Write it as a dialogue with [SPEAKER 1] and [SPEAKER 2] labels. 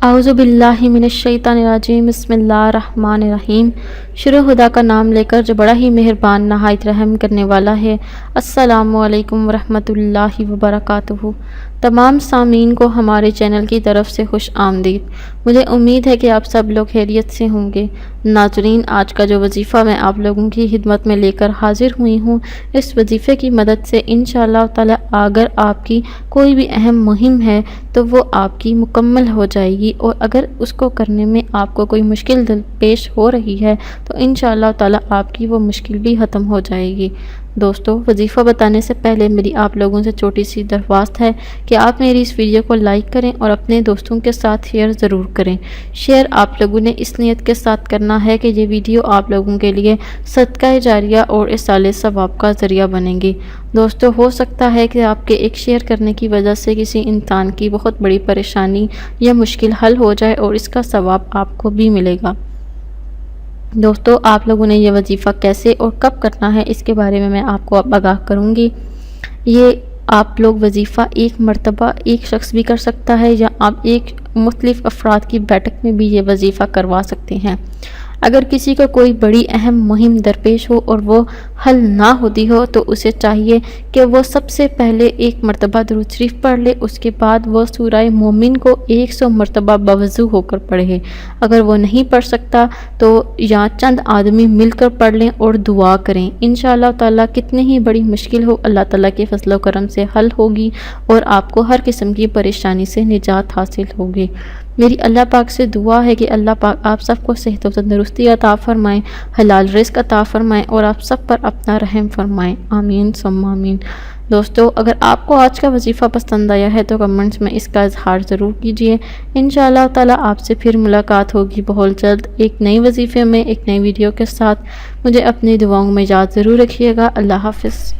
[SPEAKER 1] اعوذ باللہ من الشیطان الرجیم، بسم اللہ الرحمن الرحیم۔ شروع خدا کا نام لے کر جو بڑا ہی مہربان نہایت رحم کرنے والا ہے۔ السلام علیکم ورحمۃ اللہ وبرکاتہ۔ تمام سامعین کو ہمارے چینل کی طرف سے خوش آمدید۔ مجھے امید ہے کہ آپ سب لوگ خیریت سے ہوں گے۔ ناظرین، آج کا جو وظیفہ میں آپ لوگوں کی خدمت میں لے کر حاضر ہوئی ہوں، اس وظیفے کی مدد سے انشاءاللہ تعالی اگر آپ کی کوئی بھی اہم مہم ہے تو وہ آپ کی مکمل ہو جائے گی، اور اگر اس کو کرنے میں آپ کو کوئی مشکل پیش ہو رہی ہے تو انشاءاللہ تعالی آپ کی وہ مشکل بھی ختم ہو جائے گی۔ دوستو، وظیفہ بتانے سے پہلے میری آپ لوگوں سے چھوٹی سی درخواست ہے کہ آپ میری اس ویڈیو کو لائک کریں اور اپنے دوستوں کے ساتھ شیئر ضرور کریں۔ شیئر آپ لوگوں نے اس نیت کے ساتھ کرنا ہے کہ یہ ویڈیو آپ لوگوں کے لیے صدقہ جاریہ اور ایصال ثواب کا ذریعہ بنے گی۔ دوستو، ہو سکتا ہے کہ آپ کے ایک شیئر کرنے کی وجہ سے کسی انسان کی بہت بڑی پریشانی یا مشکل حل ہو جائے اور اس کا ثواب آپ کو بھی ملے گا۔ دوستو، آپ لوگوں نے یہ وظیفہ کیسے اور کب کرنا ہے اس کے بارے میں آپ کو آگاہ کروں گی۔ یہ آپ لوگ وظیفہ ایک مرتبہ ایک شخص بھی کر سکتا ہے، یا آپ ایک مختلف افراد کی بیٹھک میں بھی یہ وظیفہ کروا سکتے ہیں۔ اگر کسی کو کوئی بڑی اہم مہم درپیش ہو اور وہ حل نہ ہوتی ہو تو اسے چاہیے کہ وہ سب سے پہلے ایک مرتبہ درود شریف پڑھ لے، اس کے بعد وہ سورہ مومن کو 100 مرتبہ باوضو ہو کر پڑھے۔ اگر وہ نہیں پڑھ سکتا تو یا چند آدمی مل کر پڑھ لیں اور دعا کریں۔ انشاءاللہ تعالیٰ کتنی ہی بڑی مشکل ہو، اللہ تعالیٰ کے فضل و کرم سے حل ہوگی اور آپ کو ہر قسم کی پریشانی سے نجات حاصل ہوگی۔ میری اللہ پاک سے دعا ہے کہ اللہ پاک آپ سب کو صحت و تندرستی عطا فرمائیں، حلال رزق عطا فرمائیں اور آپ سب پر اپنا رحم فرمائیں، آمین ثم آمین۔ دوستو، اگر آپ کو آج کا وظیفہ پسند آیا ہے تو کمنٹس میں اس کا اظہار ضرور کیجئے۔ انشاءاللہ تعالیٰ آپ سے پھر ملاقات ہوگی بہت جلد ایک نئی وظیفے میں، ایک نئی ویڈیو کے ساتھ۔ مجھے اپنی دعاؤں میں یاد ضرور رکھیے گا۔ اللہ حافظ۔